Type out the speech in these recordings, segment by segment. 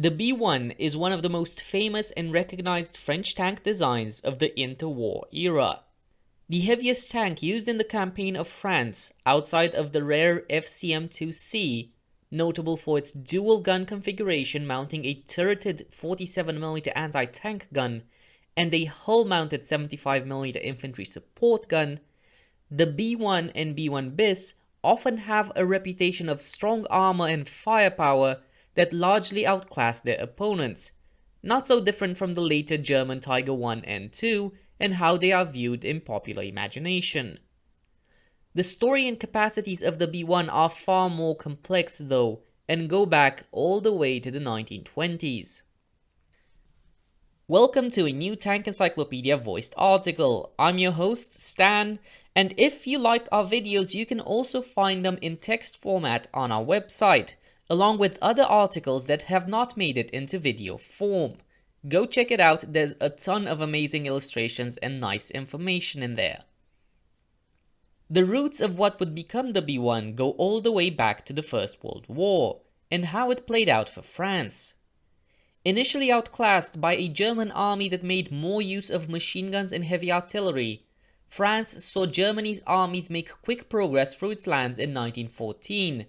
The B1 is one of the most famous and recognized French tank designs of the interwar era. The heaviest tank used in the campaign of France outside of the rare FCM-2C, notable for its dual gun configuration mounting a turreted 47mm anti-tank gun and a hull-mounted 75mm infantry support gun, the B1 and B1 Bis often have a reputation of strong armor and firepower that largely outclass their opponents, not so different from the later German Tiger 1 and 2 and how they are viewed in popular imagination. The story and capacities of the B1 are far more complex though, and go back all the way to the 1920s. Welcome to a new Tank Encyclopedia voiced article. I'm your host, Stan, and if you like our videos, you can also find them in text format on our website, along with other articles that have not made it into video form. Go check it out, there's a ton of amazing illustrations and nice information in there. The roots of what would become the B1 go all the way back to the First World War, and how it played out for France. Initially outclassed by a German army that made more use of machine guns and heavy artillery, France saw Germany's armies make quick progress through its lands in 1914,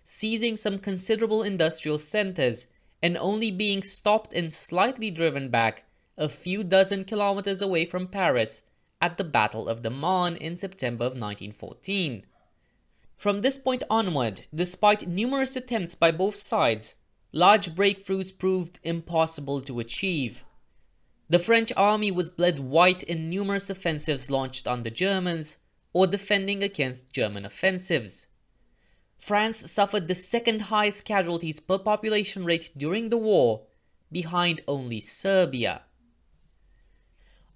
seizing some considerable industrial centers and only being stopped and slightly driven back a few dozen kilometers away from Paris at the Battle of the Marne in September of 1914. From this point onward, despite numerous attempts by both sides, large breakthroughs proved impossible to achieve. The French army was bled white in numerous offensives launched on the Germans, or defending against German offensives. France suffered the second highest casualties per population rate during the war, behind only Serbia.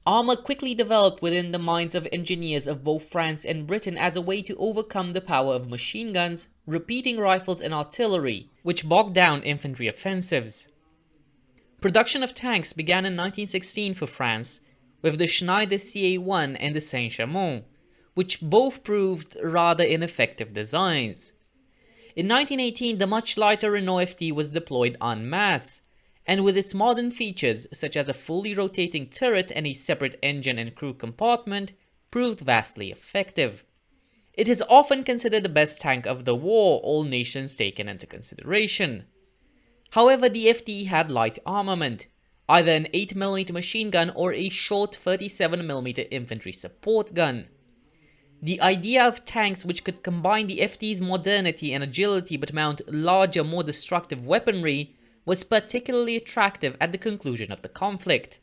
Armor quickly developed within the minds of engineers of both France and Britain as a way to overcome the power of machine guns, repeating rifles and artillery, which bogged down infantry offensives. Production of tanks began in 1916 for France, with the Schneider CA1 and the Saint-Chamond, which both proved rather ineffective designs. In 1918, the much lighter Renault FT was deployed en masse, and with its modern features such as a fully rotating turret and a separate engine and crew compartment, proved vastly effective. It is often considered the best tank of the war, all nations taken into consideration. However, the FT had light armament, either an 8mm machine gun or a short 37mm infantry support gun. The idea of tanks which could combine the FT's modernity and agility but mount larger, more destructive weaponry was particularly attractive at the conclusion of the conflict.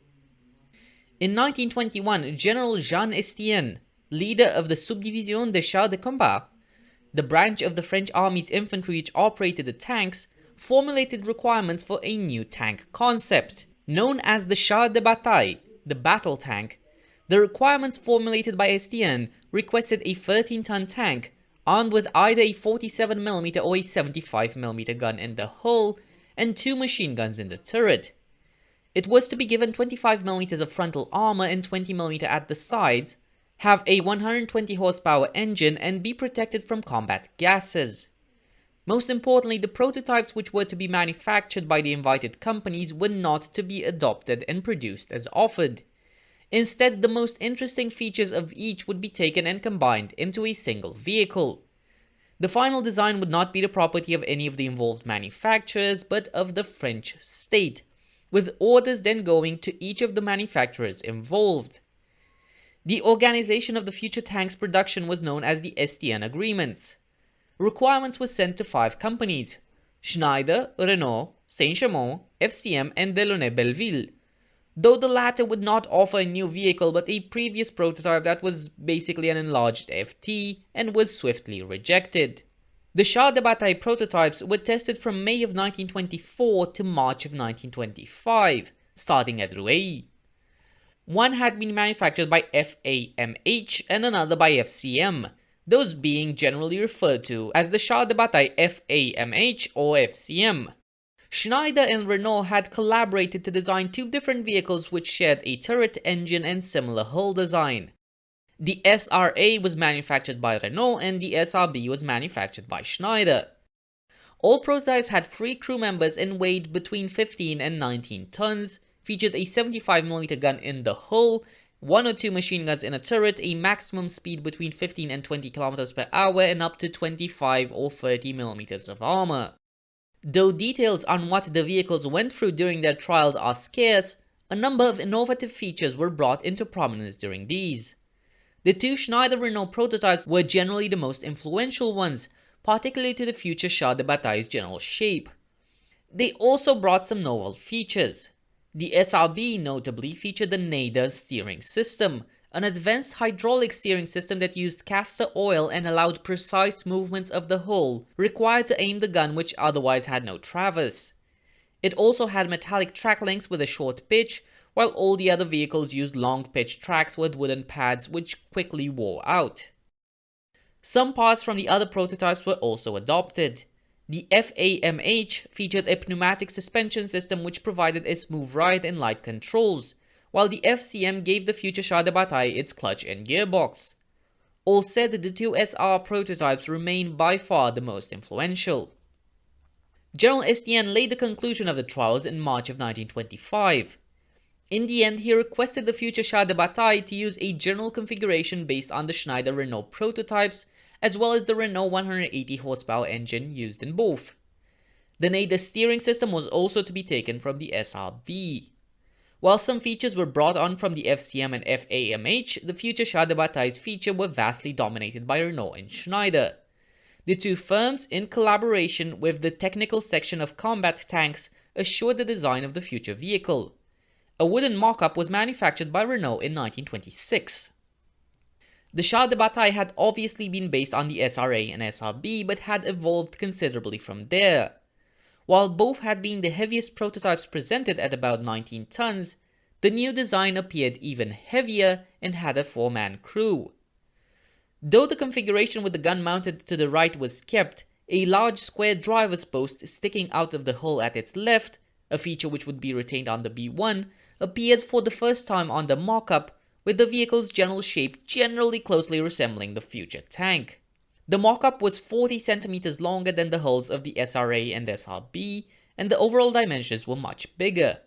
In 1921, General Jean Estienne, leader of the Subdivision des Chars de Combat, the branch of the French Army's infantry which operated the tanks, formulated requirements for a new tank concept, known as the Char de Bataille, the battle tank. The requirements formulated by Estienne requested a 13-ton tank, armed with either a 47mm or a 75mm gun in the hull, and 2 machine guns in the turret. It was to be given 25mm of frontal armor and 20mm at the sides, have a 120 horsepower engine, and be protected from combat gases. Most importantly, the prototypes which were to be manufactured by the invited companies were not to be adopted and produced as offered. Instead, the most interesting features of each would be taken and combined into a single vehicle. The final design would not be the property of any of the involved manufacturers, but of the French state, with orders then going to each of the manufacturers involved. The organization of the future tank's production was known as the Estienne Agreements. Requirements were sent to 5 companies: Schneider, Renault, Saint-Chamond, FCM, and Delaunay-Belleville, though the latter would not offer a new vehicle but a previous prototype that was basically an enlarged FT and was swiftly rejected. The Char de Bataille prototypes were tested from May of 1924 to March of 1925, starting at Rueil. One had been manufactured by FAMH and another by FCM, those being generally referred to as the Char de Bataille FAMH or FCM. Schneider and Renault had collaborated to design 2 different vehicles which shared a turret, engine, and similar hull design. The SRA was manufactured by Renault and the SRB was manufactured by Schneider. All prototypes had 3 crew members and weighed between 15 and 19 tons, featured a 75mm gun in the hull, 1 or 2 machine guns in a turret, a maximum speed between 15 and 20 km per hour, and up to 25 or 30mm of armor. Though details on what the vehicles went through during their trials are scarce, a number of innovative features were brought into prominence during these. The 2 Schneider Renault prototypes were generally the most influential ones, particularly to the future Char de Bataille's general shape. They also brought some novel features. The SRB notably featured the Nader steering system, an advanced hydraulic steering system that used castor oil and allowed precise movements of the hull required to aim the gun which otherwise had no traverse. It also had metallic track links with a short pitch, while all the other vehicles used long pitch tracks with wooden pads which quickly wore out. Some parts from the other prototypes were also adopted. The FAMH featured a pneumatic suspension system which provided a smooth ride and light controls, while the FCM gave the future Char de Bataille its clutch and gearbox. All said, the 2 SR prototypes remain by far the most influential. General Estienne laid the conclusion of the trials in March of 1925. In the end, he requested the future Char de Bataille to use a general configuration based on the Schneider Renault prototypes, as well as the Renault 180 horsepower engine used in both. The Nader steering system was also to be taken from the SRB. While some features were brought on from the FCM and FAMH, the future Char de Bataille's features were vastly dominated by Renault and Schneider. The 2 firms, in collaboration with the technical section of combat tanks, assured the design of the future vehicle. A wooden mock-up was manufactured by Renault in 1926. The Char de Bataille had obviously been based on the SRA and SRB, but had evolved considerably from there. While both had been the heaviest prototypes presented at about 19 tons, the new design appeared even heavier and had a 4-man crew. Though the configuration with the gun mounted to the right was kept, a large square driver's post sticking out of the hull at its left, a feature which would be retained on the B1, appeared for the first time on the mock-up, with the vehicle's general shape generally closely resembling the future tank. The mock-up was 40 cm longer than the hulls of the SRA and SRB, and the overall dimensions were much bigger.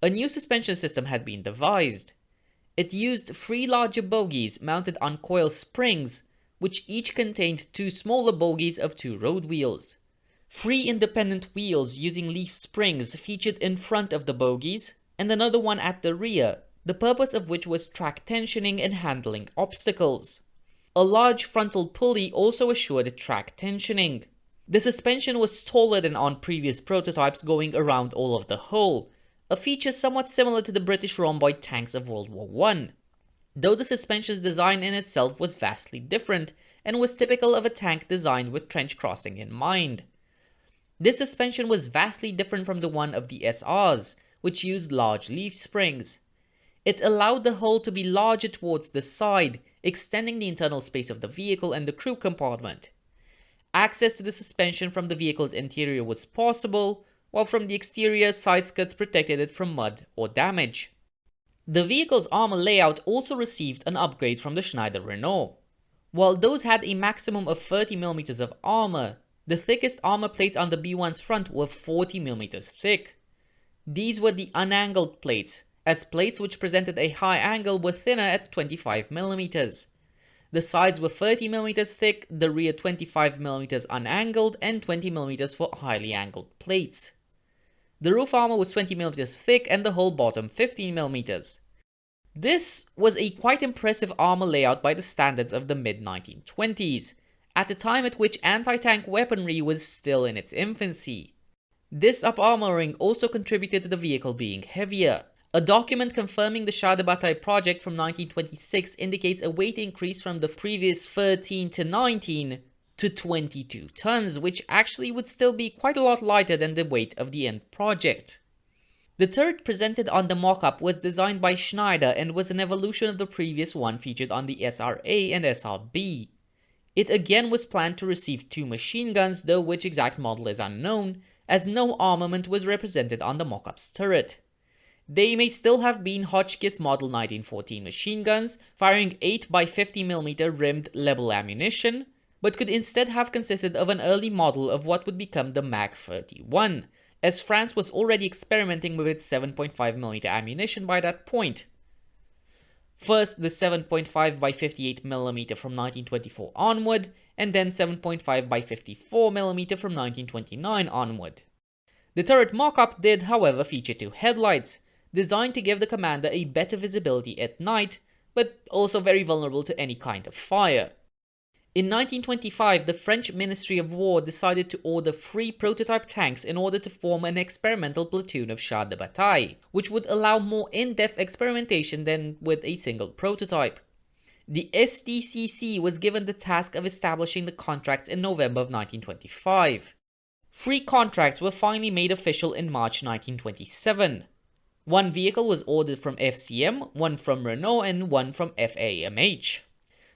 A new suspension system had been devised. It used 3 larger bogies mounted on coil springs, which each contained 2 smaller bogies of 2 road wheels. 3 independent wheels using leaf springs featured in front of the bogies, and another one at the rear, the purpose of which was track tensioning and handling obstacles. A large frontal pulley also assured track tensioning. The suspension was taller than on previous prototypes, going around all of the hull, a feature somewhat similar to the British rhomboid tanks of World War I, though the suspension's design in itself was vastly different and was typical of a tank designed with trench crossing in mind. This suspension was vastly different from the one of the SRs, which used large leaf springs. It allowed the hull to be larger towards the side, extending the internal space of the vehicle and the crew compartment. Access to the suspension from the vehicle's interior was possible, while from the exterior, side skirts protected it from mud or damage. The vehicle's armor layout also received an upgrade from the Schneider Renault. While those had a maximum of 30mm of armor, the thickest armor plates on the B1's front were 40mm thick. These were the unangled plates, as plates which presented a high angle were thinner at 25mm. The sides were 30mm thick, the rear 25mm unangled, and 20mm for highly angled plates. The roof armor was 20mm thick and the whole bottom 15mm. This was a quite impressive armor layout by the standards of the mid-1920s, at a time at which anti-tank weaponry was still in its infancy. This up-armoring also contributed to the vehicle being heavier. A document confirming the Char de Bataille project from 1926 indicates a weight increase from the previous 13 to 19 to 22 tons, which actually would still be quite a lot lighter than the weight of the end project. The turret presented on the mock-up was designed by Schneider and was an evolution of the previous one featured on the SRA and SRB. It again was planned to receive 2 machine guns, though which exact model is unknown, as no armament was represented on the mock-up's turret. They may still have been Hotchkiss Model 1914 machine guns, firing 8 by 50mm rimmed level ammunition, but could instead have consisted of an early model of what would become the Mag 31, as France was already experimenting with its 7.5mm ammunition by that point. First the 7.5 by 58mm from 1924 onward, and then 7.5 by 54mm from 1929 onward. The turret mock-up did, however, feature two headlights, designed to give the commander a better visibility at night, but also very vulnerable to any kind of fire. In 1925, the French Ministry of War decided to order 3 prototype tanks in order to form an experimental platoon of chars de bataille, which would allow more in-depth experimentation than with a single prototype. The SDCC was given the task of establishing the contracts in November of 1925. 3 contracts were finally made official in March 1927. 1 vehicle was ordered from FCM, 1 from Renault, and 1 from FAMH.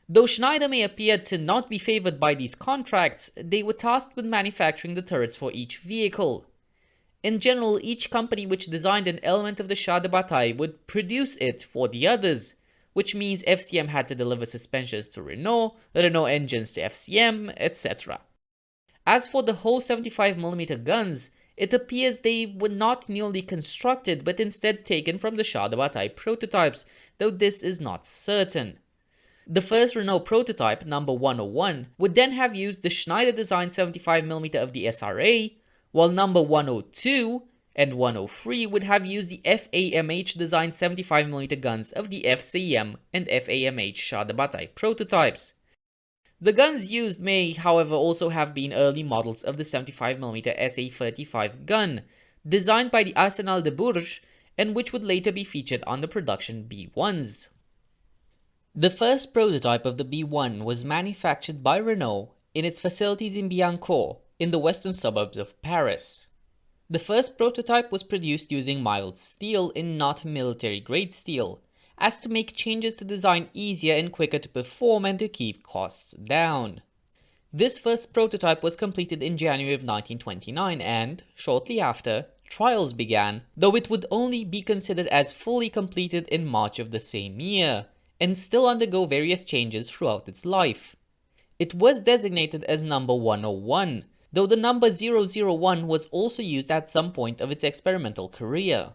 Though Schneider may appear to not be favored by these contracts, they were tasked with manufacturing the turrets for each vehicle. In general, each company which designed an element of the chars de bataille would produce it for the others, which means FCM had to deliver suspensions to Renault, Renault engines to FCM, etc. As for the whole 75mm guns, it appears they were not newly constructed but instead taken from the chars de bataille prototypes, though this is not certain. The first Renault prototype, number 101, would then have used the Schneider-designed 75mm of the SRA, while number 102 and 103 would have used the FAMH-designed 75mm guns of the FCM and FAMH chars de bataille prototypes. The guns used may, however, also have been early models of the 75mm SA-35 gun, designed by the Arsenal de Bourges, and which would later be featured on the production B1s. The first prototype of the B1 was manufactured by Renault in its facilities in Billancourt, in the western suburbs of Paris. The first prototype was produced using mild steel and not military-grade steel, as to make changes to design easier and quicker to perform and to keep costs down. This first prototype was completed in January of 1929 and, shortly after, trials began, though it would only be considered as fully completed in March of the same year, and still undergo various changes throughout its life. It was designated as number 101, though the number 001 was also used at some point of its experimental career.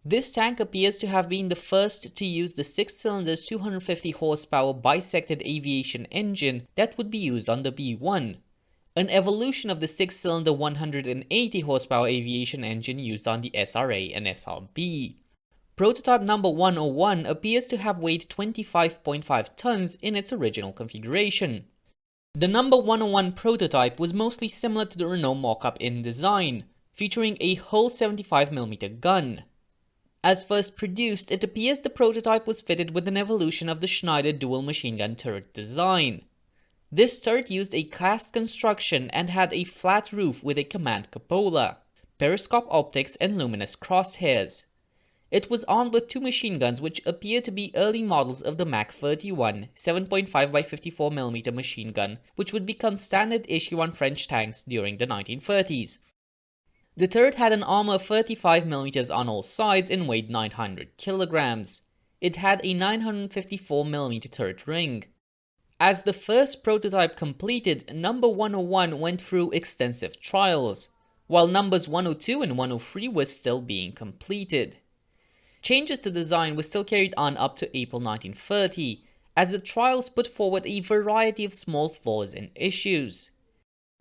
This tank appears to have been the first to use the 6-cylinder 250 horsepower bisected aviation engine that would be used on the B1, an evolution of the 6-cylinder 180 horsepower aviation engine used on the SRA and SRB. Prototype number 101 appears to have weighed 25.5 tons in its original configuration. The number 101 prototype was mostly similar to the Renault mock-up in design, featuring a whole 75mm gun. As first produced, it appears the prototype was fitted with an evolution of the Schneider dual machine gun turret design. This turret used a cast construction and had a flat roof with a command cupola, periscope optics, and luminous crosshairs. It was armed with 2 machine guns which appear to be early models of the Mag 31 7.5 by 54mm machine gun, which would become standard issue on French tanks during the 1930s. The turret had an armor of 35mm on all sides and weighed 900 kilograms. It had a 954mm turret ring. As the first prototype completed, number 101 went through extensive trials, while numbers 102 and 103 were still being completed. Changes to design were still carried on up to April 1930, as the trials put forward a variety of small flaws and issues.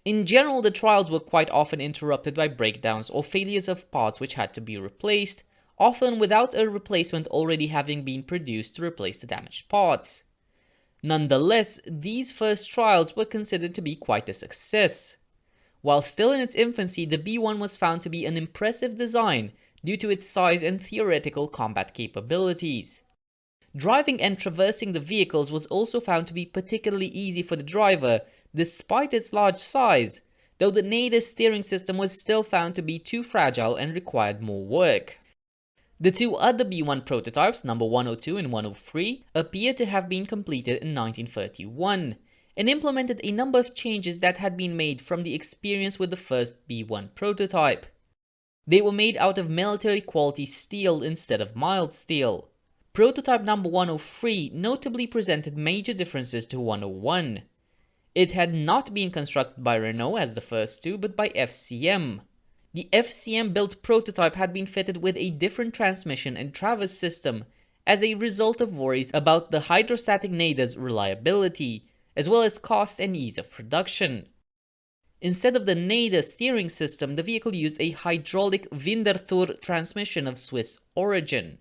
In general, the trials were quite often interrupted by breakdowns or failures of parts which had to be replaced, often without a replacement already having been produced to replace the damaged parts. Nonetheless, these first trials were considered to be quite a success. While still in its infancy, the B1 was found to be an impressive design due to its size and theoretical combat capabilities. Driving and traversing the vehicles was also found to be particularly easy for the driver, despite its large size, though the Nader steering system was still found to be too fragile and required more work. The 2 other B1 prototypes, number 102 and 103, appear to have been completed in 1931, and implemented a number of changes that had been made from the experience with the first B1 prototype. They were made out of military-quality steel instead of mild steel. Prototype number 103 notably presented major differences to 101. It had not been constructed by Renault as the first two, but by FCM. The FCM-built prototype had been fitted with a different transmission and traverse system as a result of worries about the hydrostatic Nader's reliability, as well as cost and ease of production. Instead of the Nader steering system, the vehicle used a hydraulic Winterthur transmission of Swiss origin.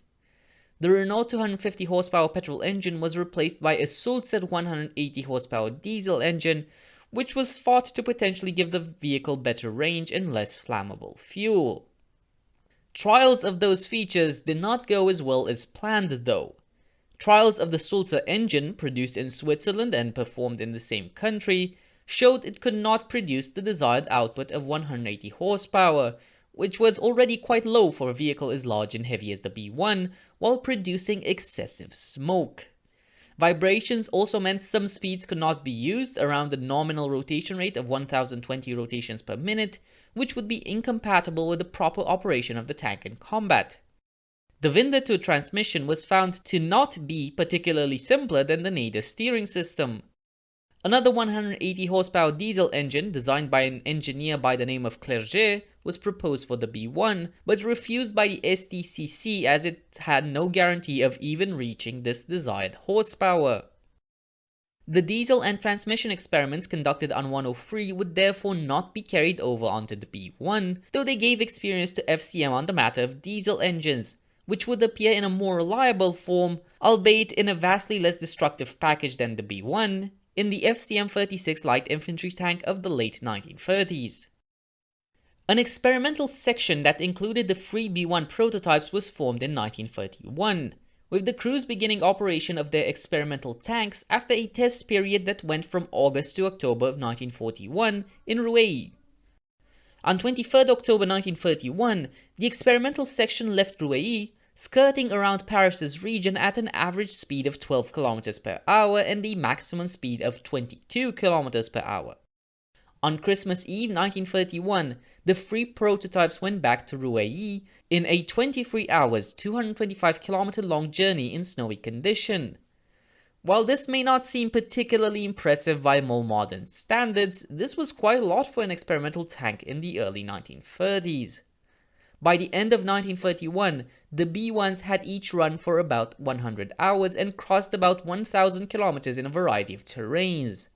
The Renault 250 horsepower petrol engine was replaced by a Sulzer 180 horsepower diesel engine, which was thought to potentially give the vehicle better range and less flammable fuel. Trials of those features did not go as well as planned though. Trials of the Sulzer engine, produced in Switzerland and performed in the same country, showed it could not produce the desired output of 180 horsepower, which was already quite low for a vehicle as large and heavy as the B1, while producing excessive smoke. Vibrations also meant some speeds could not be used around the nominal rotation rate of 1020 rotations per minute, which would be incompatible with the proper operation of the tank in combat. The Winterthur transmission was found to not be particularly simpler than the Nader steering system. Another 180 horsepower diesel engine, designed by an engineer by the name of Clerget, was proposed for the B1, but refused by the STCC as it had no guarantee of even reaching this desired horsepower. The diesel and transmission experiments conducted on 103 would therefore not be carried over onto the B1, though they gave experience to FCM on the matter of diesel engines, which would appear in a more reliable form, albeit in a vastly less destructive package than the B1, in the FCM-36 light infantry tank of the late 1930s. An experimental section that included the three B1 prototypes was formed in 1931, with the crews beginning operation of their experimental tanks after a test period that went from August to October of 1941 in Rouen. On 23 October 1931, the experimental section left Rouen, skirting around Paris's region at an average speed of 12 km per hour and a maximum speed of 22 km per hour. On Christmas Eve 1931, the three prototypes went back to Rouen in a 23 hours, 225 km long journey in snowy condition. While this may not seem particularly impressive by more modern standards, this was quite a lot for an experimental tank in the early 1930s. By the end of 1931, the B1s had each run for about 100 hours and crossed about 1,000 kilometers in a variety of terrains.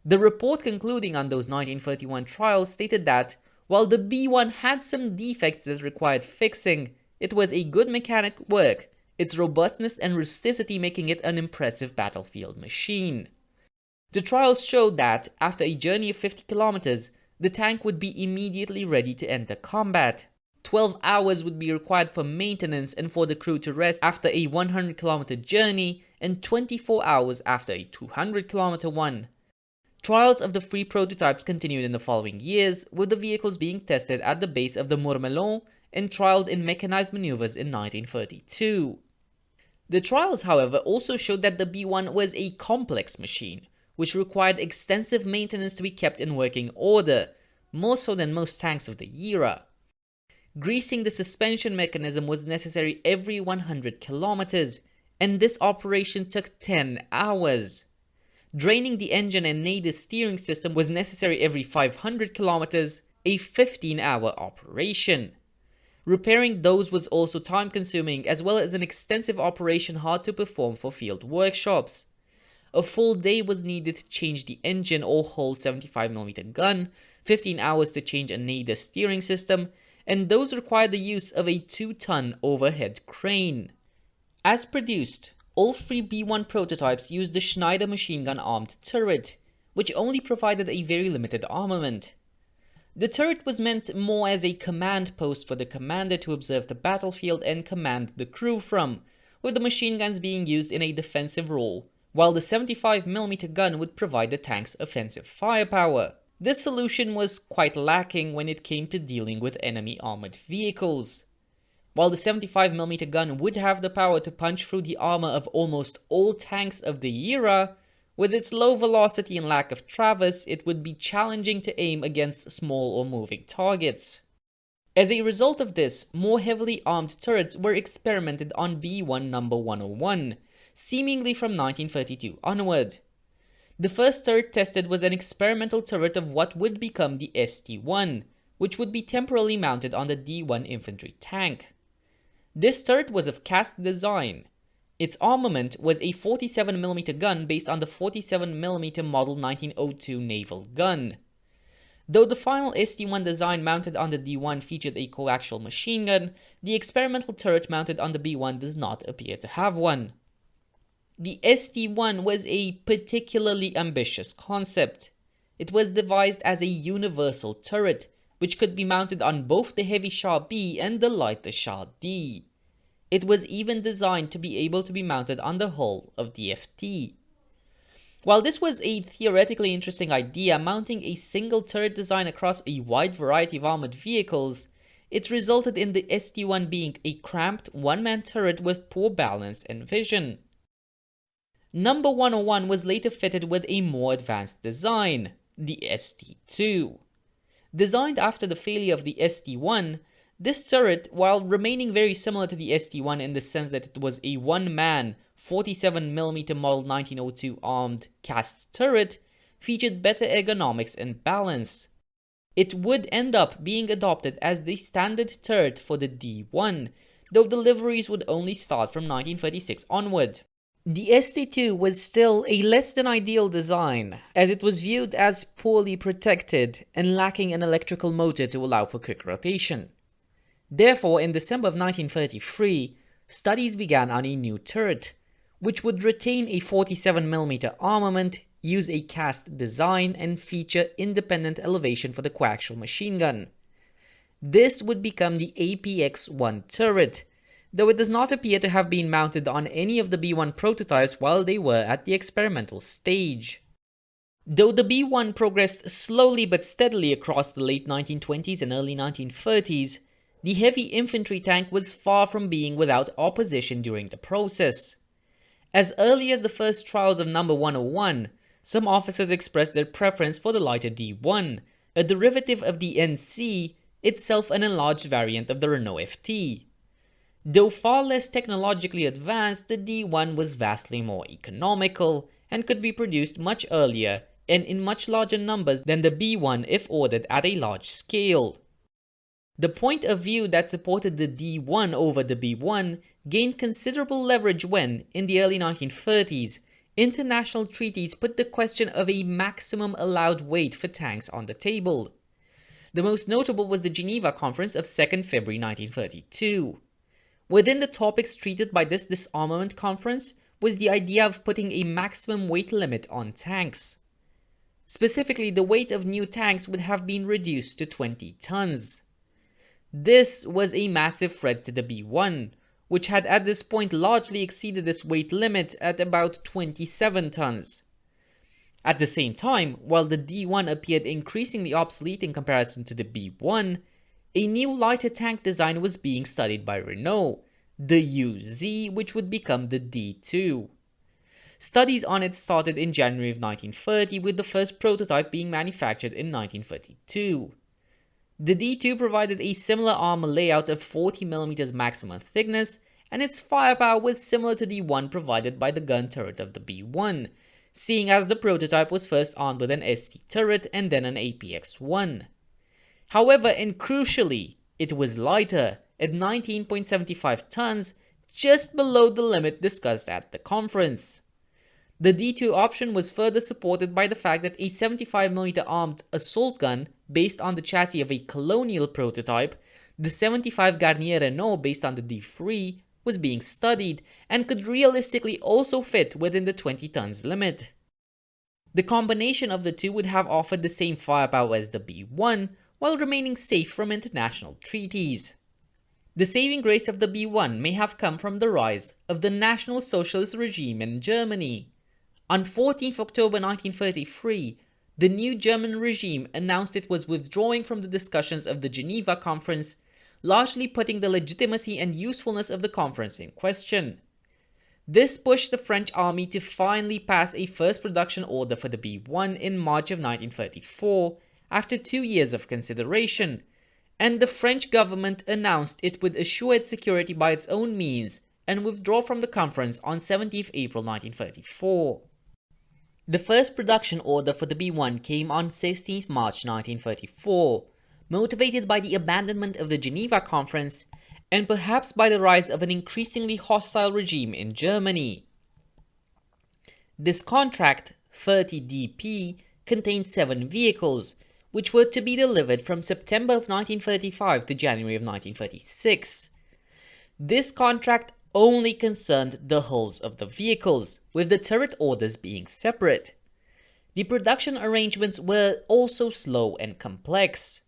The report concluding on those 1931 trials stated that, while the B1 had some defects that required fixing, it was a good mechanic work, its robustness and rusticity making it an impressive battlefield machine. The trials showed that, after a journey of 50 kilometers, the tank would be immediately ready to enter combat. 12 hours would be required for maintenance and for the crew to rest after a 100-kilometer journey, and 24 hours after a 200-kilometer one. Trials of the three prototypes continued in the following years, with the vehicles being tested at the base of the Mourmelon and trialed in mechanized maneuvers in 1932. The trials, however, also showed that the B1 was a complex machine, which required extensive maintenance to be kept in working order, more so than most tanks of the era. Greasing the suspension mechanism was necessary every 100 kilometers, and this operation took 10 hours. Draining the engine and Nader steering system was necessary every 500 kilometers, a 15-hour operation. Repairing those was also time-consuming, as well as an extensive operation hard to perform for field workshops. A full day was needed to change the engine or whole 75mm gun, 15 hours to change a Nader steering system, and those required the use of a 2-ton overhead crane. As produced, all three B1 prototypes used the Schneider machine gun armed turret, which only provided a very limited armament. The turret was meant more as a command post for the commander to observe the battlefield and command the crew from, with the machine guns being used in a defensive role, while the 75mm gun would provide the tank's offensive firepower. This solution was quite lacking when it came to dealing with enemy armored vehicles. While the 75mm gun would have the power to punch through the armor of almost all tanks of the era, with its low velocity and lack of traverse, it would be challenging to aim against small or moving targets. As a result of this, more heavily armed turrets were experimented on B1 number 101, seemingly from 1932 onward. The first turret tested was an experimental turret of what would become the ST-1, which would be temporarily mounted on the D-1 infantry tank. This turret was of cast design. Its armament was a 47mm gun based on the 47mm Model 1902 naval gun. Though the final ST-1 design mounted on the D-1 featured a coaxial machine gun, the experimental turret mounted on the B-1 does not appear to have one. The ST-1 was a particularly ambitious concept. It was devised as a universal turret, which could be mounted on both the heavy Char B and the lighter Char D. It was even designed to be able to be mounted on the hull of the FT. While this was a theoretically interesting idea, mounting a single turret design across a wide variety of armored vehicles, it resulted in the ST-1 being a cramped one-man turret with poor balance and vision. Number 101 was later fitted with a more advanced design, the ST-2. Designed after the failure of the ST-1, this turret, while remaining very similar to the ST-1 in the sense that it was a one-man 47mm Model 1902 armed cast turret, featured better ergonomics and balance. It would end up being adopted as the standard turret for the D-1, though deliveries would only start from 1936 onward. The ST-2 was still a less than ideal design, as it was viewed as poorly protected and lacking an electrical motor to allow for quick rotation. Therefore, in December of 1933, studies began on a new turret, which would retain a 47mm armament, use a cast design, and feature independent elevation for the coaxial machine gun. This would become the APX-1 turret, though it does not appear to have been mounted on any of the B1 prototypes while they were at the experimental stage. Though the B1 progressed slowly but steadily across the late 1920s and early 1930s, the heavy infantry tank was far from being without opposition during the process. As early as the first trials of number 101, some officers expressed their preference for the lighter D1, a derivative of the NC, itself an enlarged variant of the Renault FT. Though far less technologically advanced, the D1 was vastly more economical and could be produced much earlier and in much larger numbers than the B1 if ordered at a large scale. The point of view that supported the D1 over the B1 gained considerable leverage when, in the early 1930s, international treaties put the question of a maximum allowed weight for tanks on the table. The most notable was the Geneva Conference of 2nd February 1932. Within the topics treated by this disarmament conference was the idea of putting a maximum weight limit on tanks. Specifically, the weight of new tanks would have been reduced to 20 tons. This was a massive threat to the B1, which had at this point largely exceeded this weight limit at about 27 tons. At the same time, while the D1 appeared increasingly obsolete in comparison to the B1, a new lighter tank design was being studied by Renault, the UZ, which would become the D2. Studies on it started in January of 1930, with the first prototype being manufactured in 1932. The D2 provided a similar armor layout of 40mm maximum thickness, and its firepower was similar to the one provided by the gun turret of the B1, seeing as the prototype was first armed with an ST turret and then an APX-1. However, and crucially, it was lighter, at 19.75 tons, just below the limit discussed at the conference. The D2 option was further supported by the fact that a 75mm armed assault gun, based on the chassis of a colonial prototype, the 75 Garnier Renault based on the D3, was being studied, and could realistically also fit within the 20 tons limit. The combination of the two would have offered the same firepower as the B1, while remaining safe from international treaties. The saving grace of the B1 may have come from the rise of the National Socialist regime in Germany. On 14th October 1933, the new German regime announced it was withdrawing from the discussions of the Geneva Conference, largely putting the legitimacy and usefulness of the conference in question. This pushed the French army to finally pass a first production order for the B1 in March of 1934, after 2 years of consideration, and the French government announced it would assure its security by its own means and withdraw from the conference on 17th April 1934. The first production order for the B1 came on 16th March 1934, motivated by the abandonment of the Geneva Conference and perhaps by the rise of an increasingly hostile regime in Germany. This contract, 30 DP, contained 7 vehicles, which were to be delivered from September of 1935 to January of 1936. This contract only concerned the hulls of the vehicles, with the turret orders being separate. The production arrangements were also slow and complex.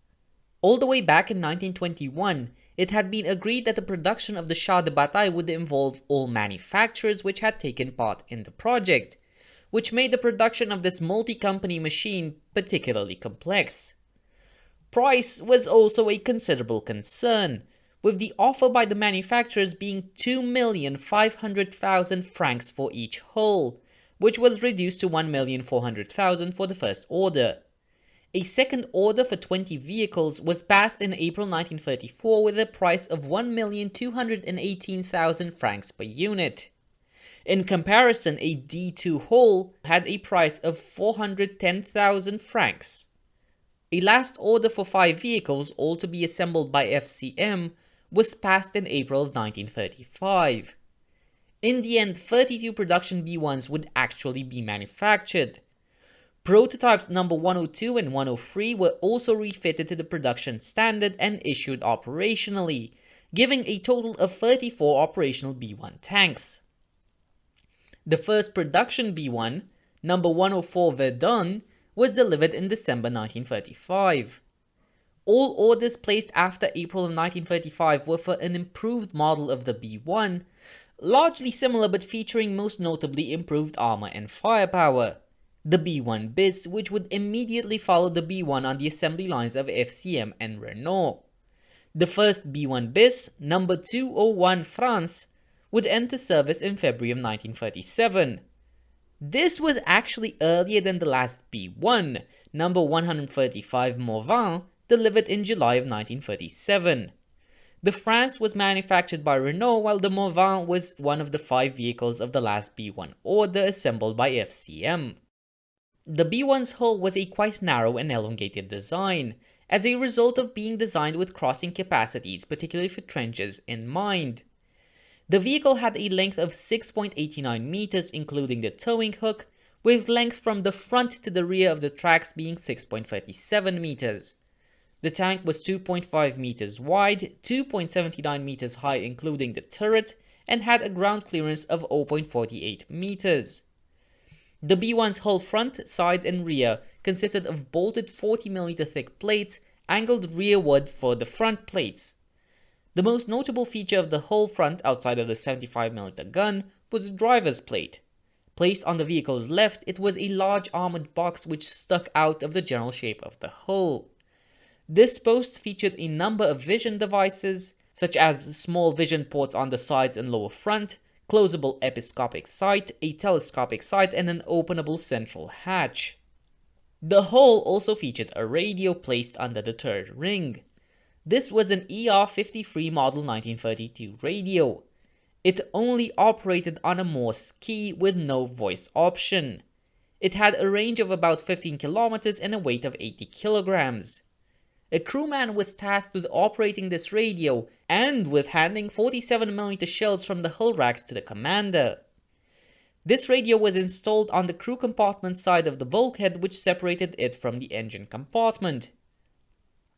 All the way back in 1921, it had been agreed that the production of the char de bataille would involve all manufacturers which had taken part in the project, which made the production of this multi-company machine particularly complex. Price was also a considerable concern, with the offer by the manufacturers being 2,500,000 francs for each hull, which was reduced to 1,400,000 for the first order. A second order for 20 vehicles was passed in April 1934 with a price of 1,218,000 francs per unit. In comparison, a D2 hull had a price of 410,000 francs. A last order for 5 vehicles, all to be assembled by FCM, was passed in April of 1935. In the end, 32 production B1s would actually be manufactured. Prototypes number 102 and 103 were also refitted to the production standard and issued operationally, giving a total of 34 operational B1 tanks. The first production B1, number 104 Verdun, was delivered in December 1935. All orders placed after April of 1935 were for an improved model of the B1, largely similar but featuring most notably improved armor and firepower, the B1 Bis, which would immediately follow the B1 on the assembly lines of FCM and Renault. The first B1 Bis, number 201 France, would enter service in February of 1937. This was actually earlier than the last B1, number 135 Morvan, delivered in July of 1937. The France was manufactured by Renault, while the Morvan was one of the 5 vehicles of the last B1 order assembled by FCM. The B1's hull was a quite narrow and elongated design, as a result of being designed with crossing capacities, particularly for trenches, in mind. The vehicle had a length of 6.89 meters including the towing hook, with length from the front to the rear of the tracks being 6.37 meters. The tank was 2.5 meters wide, 2.79 meters high including the turret, and had a ground clearance of 0.48 meters. The B1's hull front, sides and rear consisted of bolted 40mm thick plates, angled rearward for the front plates. The most notable feature of the hull front outside of the 75mm gun was the driver's plate. Placed on the vehicle's left, it was a large armored box which stuck out of the general shape of the hull. This post featured a number of vision devices, such as small vision ports on the sides and lower front, closable episcopic sight, a telescopic sight, and an openable central hatch. The hull also featured a radio placed under the turret ring. This was an ER-53 model 1932 radio. It only operated on a Morse key with no voice option. It had a range of about 15 kilometers and a weight of 80 kilograms. A crewman was tasked with operating this radio and with handing 47mm shells from the hull racks to the commander. This radio was installed on the crew compartment side of the bulkhead, which separated it from the engine compartment.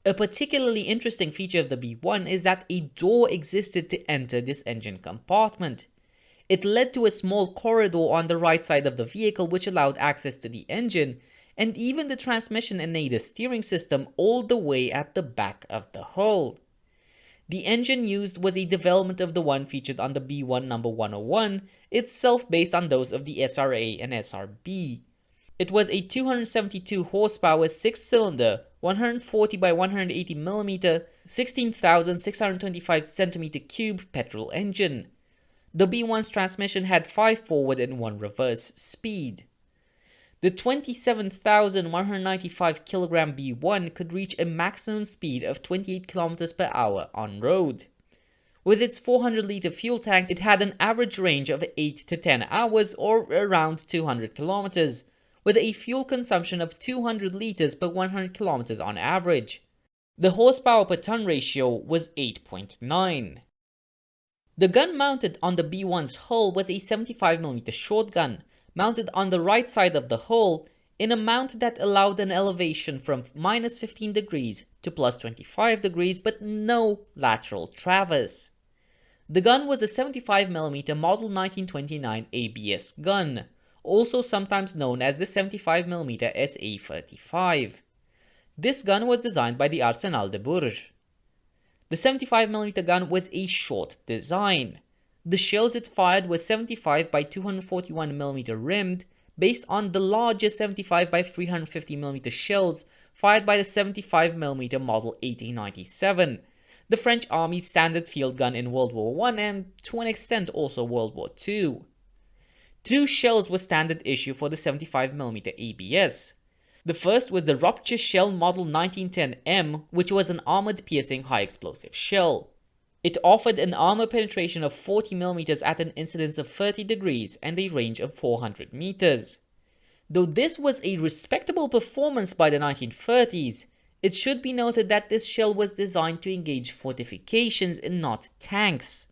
A particularly interesting feature of the B1 is that a door existed to enter this engine compartment. It led to a small corridor on the right side of the vehicle which allowed access to the engine, and even the transmission and Nader steering system all the way at the back of the hull. The engine used was a development of the one featured on the B1 number 101, itself based on those of the SRA and SRB. It was a 272 horsepower 6-cylinder, 140 by 180 mm, 16,625 cm3 petrol engine. The B1's transmission had 5 forward and 1 reverse speed. The 27,195 kg B1 could reach a maximum speed of 28 km per hour on road. With its 400-liter fuel tanks, it had an average range of 8 to 10 hours or around 200 km, with a fuel consumption of 200 liters per 100 kilometers on average. The horsepower per ton ratio was 8.9. The gun mounted on the B1's hull was a 75mm shotgun, mounted on the right side of the hull in a mount that allowed an elevation from minus 15 degrees to plus 25 degrees, but no lateral traverse. The gun was a 75mm Model 1929 ABS gun, also sometimes known as the 75mm SA-35. This gun was designed by the Arsenal de Bourges. The 75mm gun was a short design. The shells it fired were 75 by 241mm rimmed, based on the larger 75 by 350mm shells fired by the 75mm Model 1897, the French Army's standard field gun in World War I and, to an extent, also World War II. 2 shells were standard issue for the 75mm ABS. The first was the Rupture Shell Model 1910M, which was an armored-piercing high-explosive shell. It offered an armor penetration of 40mm at an incidence of 30 degrees and a range of 400 meters. Though this was a respectable performance by the 1930s, it should be noted that this shell was designed to engage fortifications and not tanks.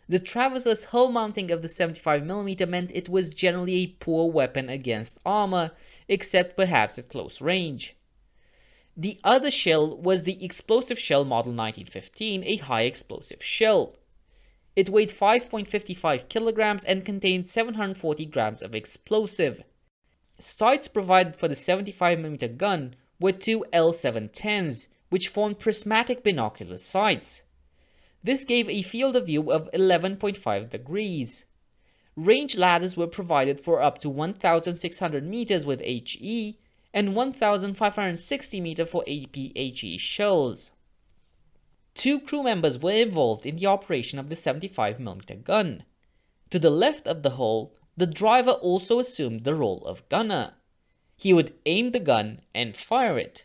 The traverseless hull mounting of the 75mm meant it was generally a poor weapon against armor, except perhaps at close range. The other shell was the Explosive Shell Model 1915, a high-explosive shell. It weighed 5.55 kilograms and contained 740 grams of explosive. Sights provided for the 75mm gun were 2 L710s, which formed prismatic binocular sights. This gave a field of view of 11.5 degrees. Range ladders were provided for up to 1,600 meters with HE and 1,560 meters for APHE shells. 2 crew members were involved in the operation of the 75mm gun. To the left of the hull, the driver also assumed the role of gunner. He would aim the gun and fire it.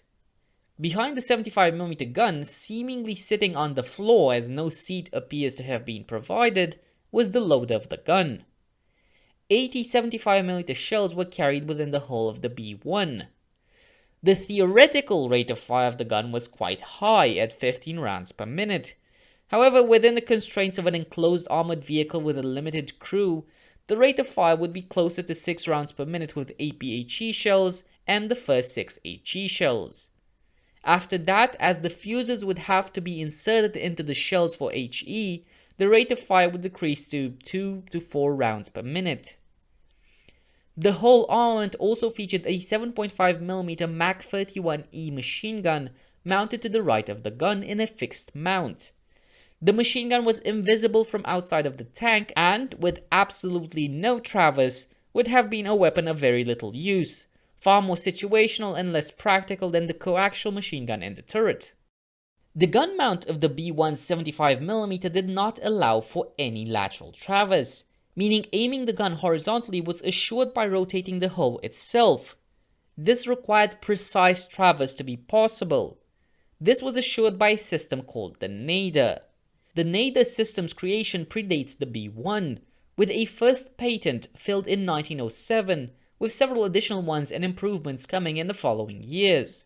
Behind the 75mm gun, seemingly sitting on the floor as no seat appears to have been provided, was the loader of the gun. 80 75mm shells were carried within the hull of the B1. The theoretical rate of fire of the gun was quite high at 15 rounds per minute. However, within the constraints of an enclosed armored vehicle with a limited crew, the rate of fire would be closer to 6 rounds per minute with APHE shells and the first 6 HE shells. After that, as the fuses would have to be inserted into the shells for HE, the rate of fire would decrease to 2 to 4 rounds per minute. The whole armament also featured a 7.5mm Mach 31E machine gun mounted to the right of the gun in a fixed mount. The machine gun was invisible from outside of the tank and, with absolutely no traverse, would have been a weapon of very little use, far more situational and less practical than the coaxial machine gun in the turret. The gun mount of the B1's 75mm did not allow for any lateral traverse, meaning aiming the gun horizontally was assured by rotating the hull itself. This required precise traverse to be possible. This was assured by a system called the Nader. The Nader system's creation predates the B1, with a first patent filed in 1907, with several additional ones and improvements coming in the following years.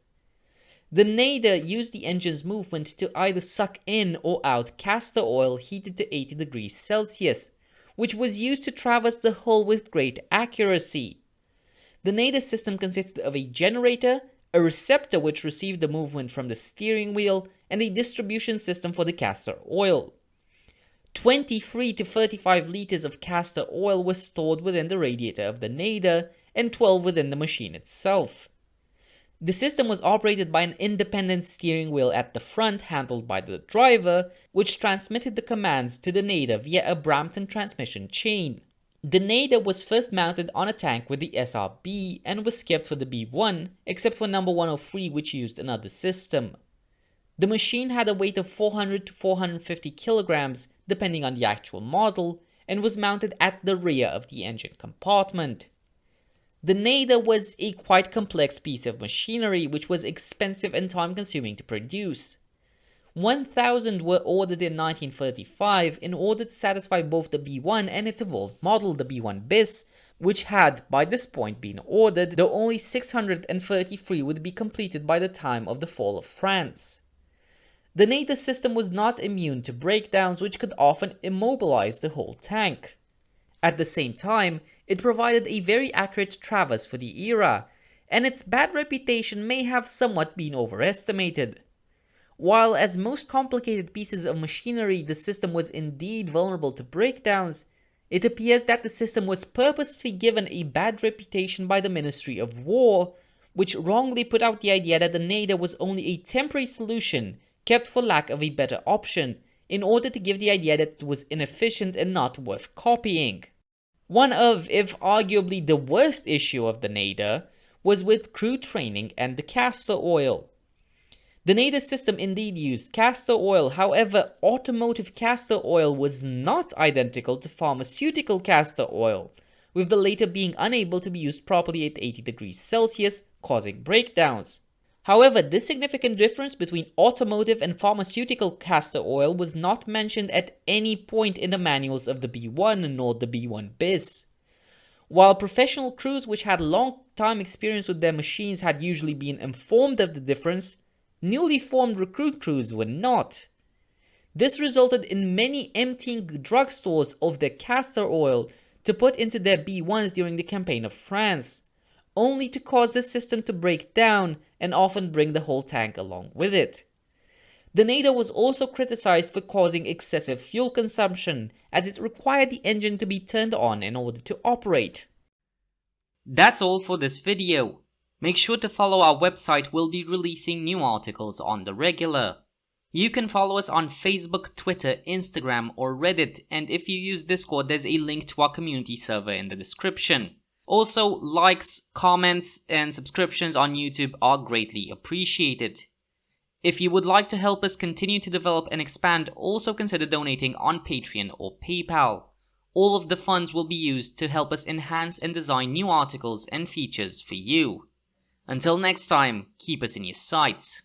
The Nader used the engine's movement to either suck in or out castor oil heated to 80 degrees Celsius, which was used to traverse the hull with great accuracy. The Nader system consisted of a generator, a receptor which received the movement from the steering wheel, and a distribution system for the castor oil. 23 to 35 liters of castor oil was stored within the radiator of the Nader, and 12 within the machine itself. The system was operated by an independent steering wheel at the front handled by the driver, which transmitted the commands to the Nader via a Brampton transmission chain. The Nader was first mounted on a tank with the SRB and was kept for the B1, except for number 103, which used another system. The machine had a weight of 400 to 450 kilograms, depending on the actual model, and was mounted at the rear of the engine compartment. The Nader was a quite complex piece of machinery which was expensive and time-consuming to produce. 1,000 were ordered in 1935 in order to satisfy both the B1 and its evolved model, the B1 Bis, which had by this point been ordered, though only 633 would be completed by the time of the fall of France. The Nader system was not immune to breakdowns which could often immobilize the whole tank. At the same time, it provided a very accurate traverse for the era, and its bad reputation may have somewhat been overestimated. While as most complicated pieces of machinery the system was indeed vulnerable to breakdowns, it appears that the system was purposefully given a bad reputation by the Ministry of War, which wrongly put out the idea that the Nader was only a temporary solution kept for lack of a better option, in order to give the idea that it was inefficient and not worth copying. One of, if arguably the worst issue of the Nader, was with crew training and the castor oil. The Nader system indeed used castor oil, however, automotive castor oil was not identical to pharmaceutical castor oil, with the latter being unable to be used properly at 80 degrees Celsius, causing breakdowns. However, this significant difference between automotive and pharmaceutical castor oil was not mentioned at any point in the manuals of the B1 nor the B1 Bis. While professional crews which had long time experience with their machines had usually been informed of the difference, newly formed recruit crews were not. This resulted in many emptying drugstores of their castor oil to put into their B1s during the campaign of France, only to cause the system to break down and often bring the whole tank along with it. The Nader was also criticized for causing excessive fuel consumption, as it required the engine to be turned on in order to operate. That's all for this video. Make sure to follow our website, we'll be releasing new articles on the regular. You can follow us on Facebook, Twitter, Instagram or Reddit, and if you use Discord there's a link to our community server in the description. Also, likes, comments and subscriptions on YouTube are greatly appreciated. If you would like to help us continue to develop and expand, also consider donating on Patreon or PayPal. All of the funds will be used to help us enhance and design new articles and features for you. Until next time, keep us in your sights.